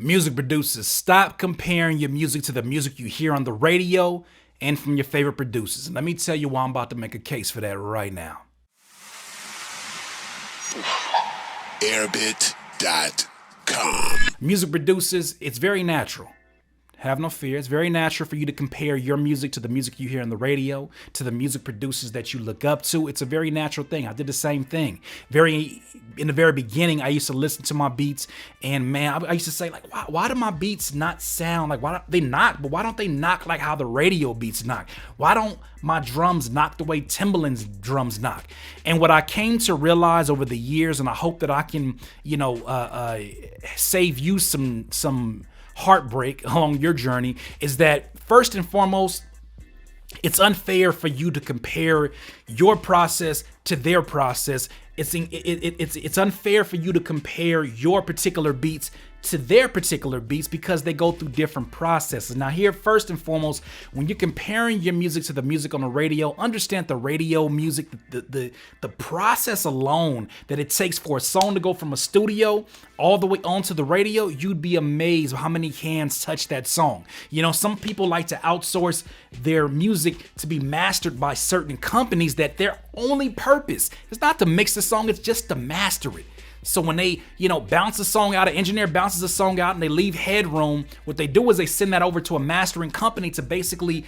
Music producers, stop comparing your music to the music you hear on the radio and from your favorite producers. And let me tell you why I'm about to make a case for that right now. Airbit.com. Music producers, it's very natural. Have no fear. It's very natural for you to compare your music to the music you hear on the radio, to the music producers that you look up to. It's a very natural thing. I did the same thing. In the very beginning, I used to listen to my beats, and man, I used to say, like, why do my beats not sound like, why don't they knock? But why don't they knock like how the radio beats knock? Why don't my drums knock the way Timbaland's drums knock? And what I came to realize over the years, and I hope that I can, save you some heartbreak along your journey, is that first and foremost, it's unfair for you to compare your process to their process. It's unfair for you to compare your particular beats to their particular beats because they go through different processes. Now here, first and foremost, when you're comparing your music to the music on the radio, understand the radio music, the process alone that it takes for a song to go from a studio all the way onto the radio. You'd be amazed how many hands touch that song. You know, some people like to outsource their music to be mastered by certain companies that their only purpose is not to mix the song, it's just to master it. So when they, bounce a song out, an engineer bounces a song out and they leave headroom, what they do is they send that over to a mastering company to basically,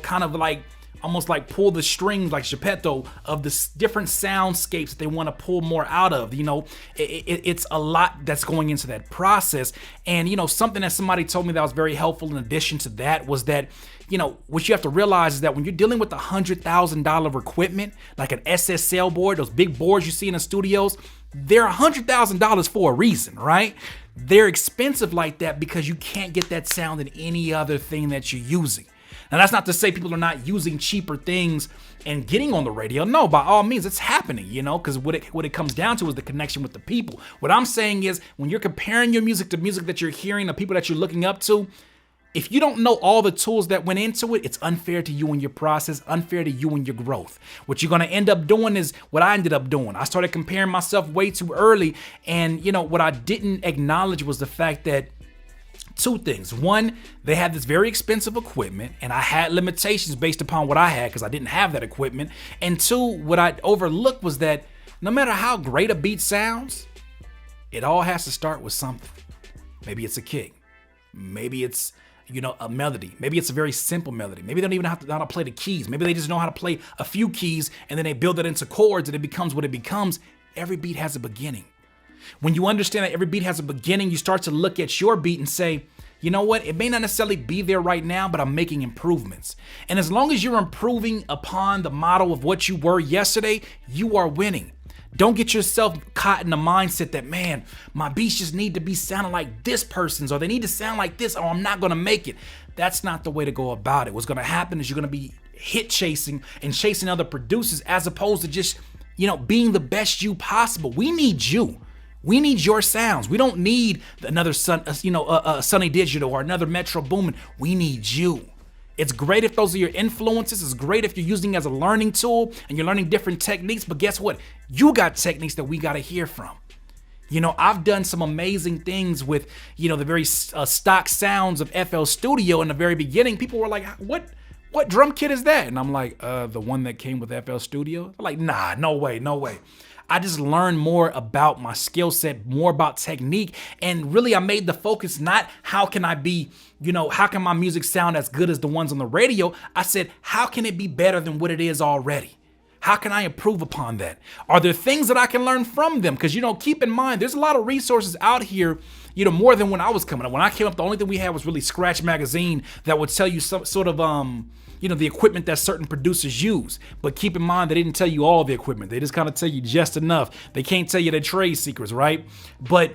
kind of like, almost like pull the strings like Geppetto of the different soundscapes that they want to pull more out of. It's a lot that's going into that process. And, something that somebody told me that was very helpful in addition to that was that, what you have to realize is that when you're dealing with $100,000 equipment, like an SSL board, those big boards you see in the studios, they're $100,000 for a reason, right? They're expensive like that because you can't get that sound in any other thing that you're using. Now, that's not to say people are not using cheaper things and getting on the radio. No, by all means, it's happening, because what it comes down to is the connection with the people. What I'm saying is when you're comparing your music to music that you're hearing, the people that you're looking up to, if you don't know all the tools that went into it, it's unfair to you and your process, unfair to you and your growth. What you're going to end up doing is what I ended up doing. I started comparing myself way too early. And, what I didn't acknowledge was the fact that two things. One, they had this very expensive equipment and I had limitations based upon what I had because I didn't have that equipment. And two, what I overlooked was that no matter how great a beat sounds, it all has to start with something. Maybe it's a kick. Maybe it's a melody. Maybe it's a very simple melody. Maybe they don't even know how to play the keys. Maybe they just know how to play a few keys and then they build it into chords and it becomes what it becomes. Every beat has a beginning. When you understand that every beat has a beginning, you start to look at your beat and say, you know what? It may not necessarily be there right now, but I'm making improvements. And as long as you're improving upon the model of what you were yesterday, you are winning. Don't get yourself caught in the mindset that, man, my beats just need to be sounding like this person's, or they need to sound like this, or I'm not going to make it. That's not the way to go about it. What's going to happen is you're going to be hit chasing and chasing other producers as opposed to just, being the best you possible. We need you. We need your sounds. We don't need another Sonny Digital or another Metro Boomin. We need you. It's great if those are your influences. It's great if you're using it as a learning tool and you're learning different techniques. But guess what? You got techniques that we got to hear from. I've done some amazing things with, the very stock sounds of FL Studio in the very beginning. People were like, what drum kit is that? And I'm like, the one that came with FL Studio. They're like, nah, no way. I just learned more about my skill set, more about technique. And really, I made the focus not how can I be, how can my music sound as good as the ones on the radio? I said, how can it be better than what it is already? How can I improve upon that? Are there things that I can learn from them? Because, keep in mind, there's a lot of resources out here, more than when I was coming up. When I came up, the only thing we had was really Scratch Magazine that would tell you some sort of, the equipment that certain producers use. But keep in mind, they didn't tell you all the equipment. They just kind of tell you just enough. They can't tell you their trade secrets, right? But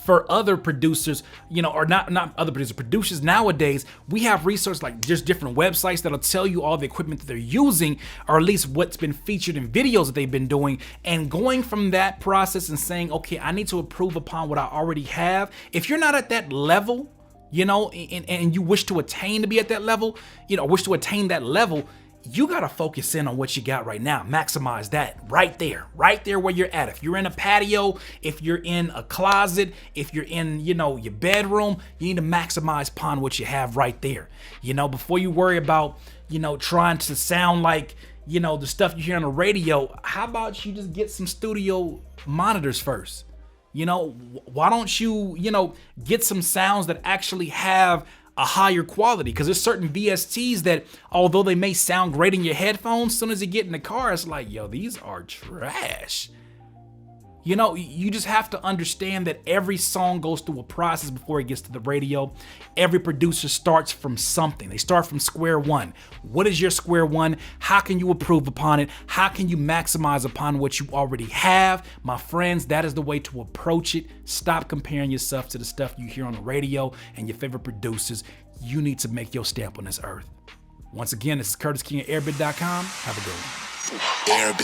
for other producers, or not other producers nowadays, we have resources like just different websites that'll tell you all the equipment that they're using, or at least what's been featured in videos that they've been doing, and going from that process and saying, okay, I need to improve upon what I already have. If you're not at that level, and you wish to attain to be at that level, wish to attain that level, you got to focus in on what you got right now. Maximize that right there where you're at. If you're in a patio, if you're in a closet, if you're in, your bedroom, you need to maximize upon what you have right there. Before you worry about, trying to sound like, the stuff you hear on the radio, how about you just get some studio monitors first? Why don't you, get some sounds that actually have a higher quality? Because there's certain VSTs that, although they may sound great in your headphones, as soon as you get in the car, it's like, yo, these are trash. You just have to understand that every song goes through a process before it gets to the radio. Every producer starts from something. They start from square one. What is your square one? How can you improve upon it? How can you maximize upon what you already have? My friends, that is the way to approach it. Stop comparing yourself to the stuff you hear on the radio and your favorite producers. You need to make your stamp on this earth. Once again, this is Curtis King at Airbit.com. Have a good one.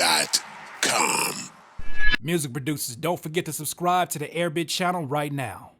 Airbit.com. Music producers, don't forget to subscribe to the Airbit channel right now.